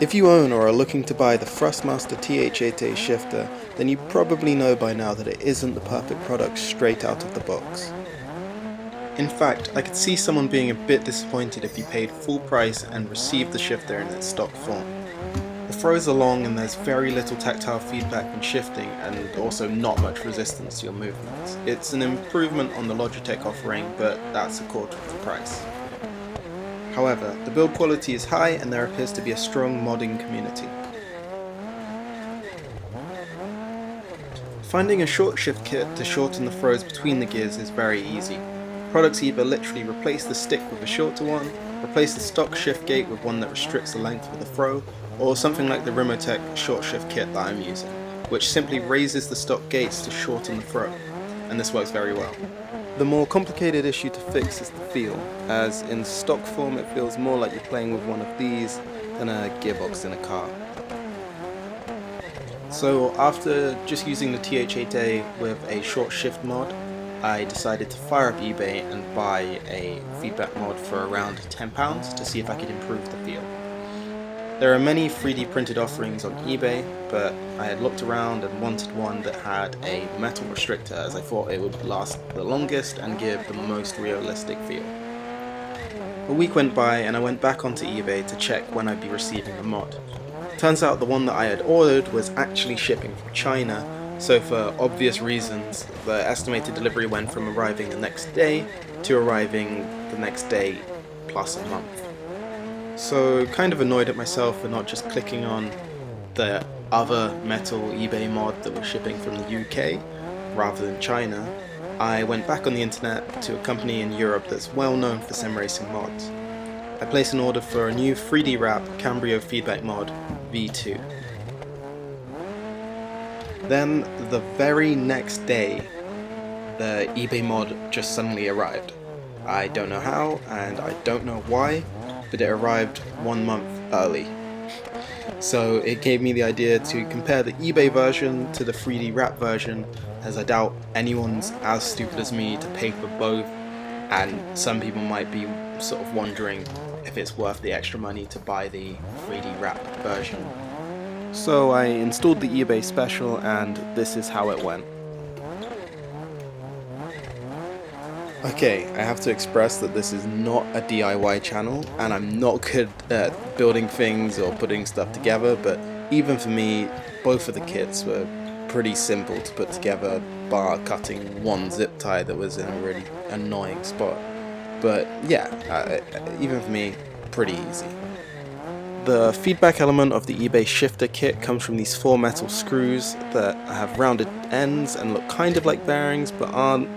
If you own or are looking to buy the Thrustmaster TH8A Shifter, then you probably know by now that it isn't the perfect product straight out of the box. In fact, I could see someone being a bit disappointed if you paid full price and received the shifter in its stock form. The throws are long and there's very little tactile feedback when shifting and also not much resistance to your movements. It's an improvement on the Logitech offering, but that's a quarter of the price. However, the build quality is high and there appears to be a strong modding community. Finding a short shift kit to shorten the throws between the gears is very easy. Products either literally replace the stick with a shorter one, replace the stock shift gate with one that restricts the length of the throw, or something like the Ricmotech short shift kit that I'm using, which simply raises the stock gates to shorten the throw, and this works very well. The more complicated issue to fix is the feel, as in stock form it feels more like you're playing with one of these than a gearbox in a car. So after just using the TH8A with a short shift mod, I decided to fire up eBay and buy a feedback mod for around £10 to see if I could improve the feel. There are many 3D printed offerings on eBay, but I had looked around and wanted one that had a metal restrictor as I thought it would last the longest and give the most realistic feel. A week went by and I went back onto eBay to check when I'd be receiving the mod. Turns out the one that I had ordered was actually shipping from China, so for obvious reasons the estimated delivery went from arriving the next day to arriving the next day plus a month. So kind of annoyed at myself for not just clicking on the other metal eBay mod that was shipping from the UK rather than China, I went back on the internet to a company in Europe that's well known for sim racing mods. I placed an order for a new 3D wrap Cambrio feedback mod V2. Then the very next day the eBay mod just suddenly arrived. I don't know how and I don't know why, but it arrived 1 month early. So it gave me the idea to compare the eBay version to the 3D wrap version, as I doubt anyone's as stupid as me to pay for both, and some people might be sort of wondering if it's worth the extra money to buy the 3D wrap version. So I installed the eBay special and this is how it went. Okay, I have to express that this is not a DIY channel and I'm not good at building things or putting stuff together, but even for me, both of the kits were pretty simple to put together, bar cutting one zip tie that was in a really annoying spot. But yeah, even for me, pretty easy. The feedback element of the eBay shifter kit comes from these 4 metal screws that have rounded ends and look kind of like bearings but aren't.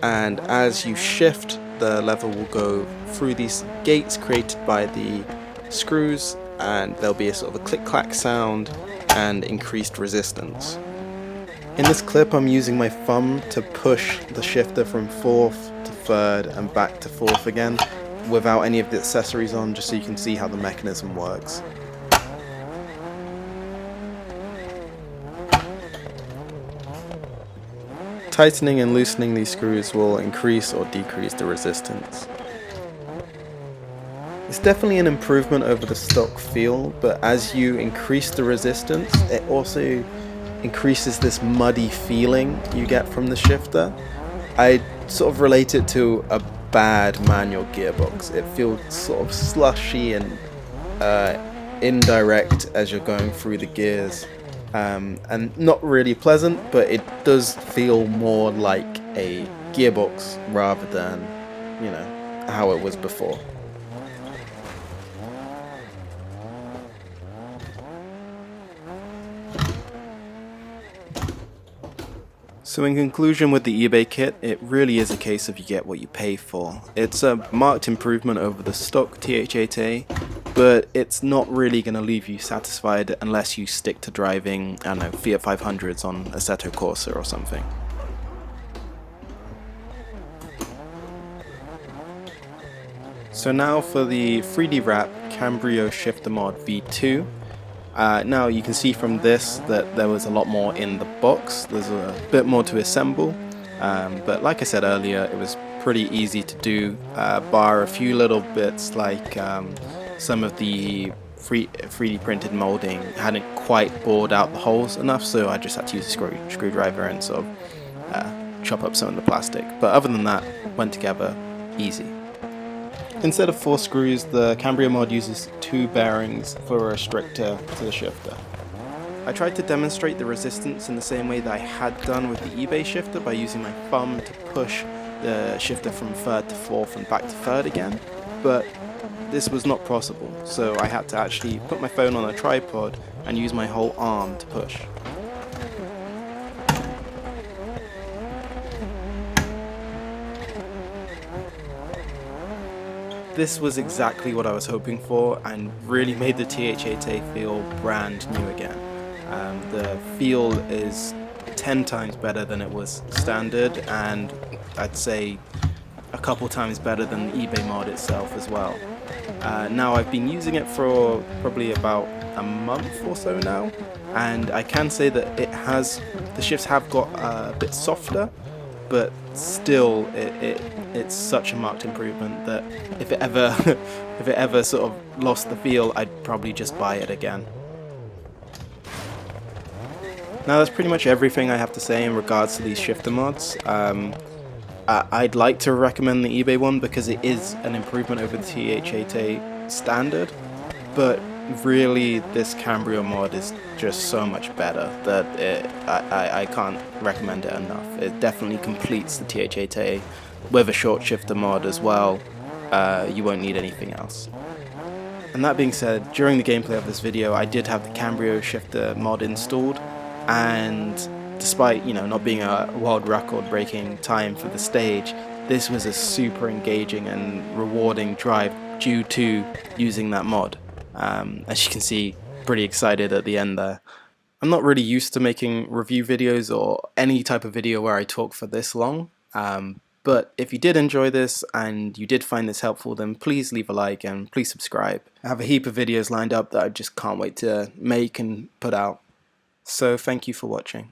And as you shift, the lever will go through these gates created by the screws and there'll be a sort of a click-clack sound and increased resistance. In this clip I'm using my thumb to push the shifter from 4th to 3rd and back to 4th again without any of the accessories on, just so you can see how the mechanism works. Tightening and loosening these screws will increase or decrease the resistance. It's definitely an improvement over the stock feel, but as you increase the resistance, it also increases this muddy feeling you get from the shifter. I sort of relate it to a bad manual gearbox. It feels sort of slushy and indirect as you're going through the gears. And not really pleasant, but it does feel more like a gearbox rather than, you know, how it was before. So in conclusion with the eBay kit, it really is a case of you get what you pay for. It's a marked improvement over the stock TH8A, but it's not really going to leave you satisfied unless you stick to driving, I don't know, Fiat 500s on Assetto Corsa or something. So now for the 3D wrap Cambrio Shifter Mod V2. Now you can see from this that there was a lot more in the box. There's a bit more to assemble, but like I said earlier, it was pretty easy to do, bar a few little bits like some of the 3D printed molding hadn't quite bored out the holes enough, so I just had to use a screwdriver and sort of chop up some of the plastic. But other than that, went together easy. Instead of 4 screws, the Cambrio mod uses 2 bearings for a restrictor to the shifter. I tried to demonstrate the resistance in the same way that I had done with the eBay shifter by using my thumb to push the shifter from 3rd to 4th and back to 3rd again, but this was not possible, so I had to actually put my phone on a tripod and use my whole arm to push. This was exactly what I was hoping for and really made the TH8A feel brand new again. The feel is 10 times better than it was standard, and I'd say a couple times better than the eBay mod itself as well. Now I've been using it for probably about a month or so now, and I can say that the shifts have got a bit softer, but still it's such a marked improvement that if it ever sort of lost the feel, I'd probably just buy it again. Now that's pretty much everything I have to say in regards to these shifter mods. I'd like to recommend the eBay one because it is an improvement over the TH8A standard, but really this Cambrio mod is just so much better that I can't recommend it enough. It definitely completes the TH8A with a short shifter mod as well. You won't need anything else. And that being said, during the gameplay of this video I did have the Cambrio shifter mod installed, and despite not being a world record breaking time for the stage, this was a super engaging and rewarding drive due to using that mod. As you can see, pretty excited at the end there. I'm not really used to making review videos or any type of video where I talk for this long, but if you did enjoy this and you did find this helpful, then please leave a like and please subscribe. I have a heap of videos lined up that I just can't wait to make and put out. So thank you for watching.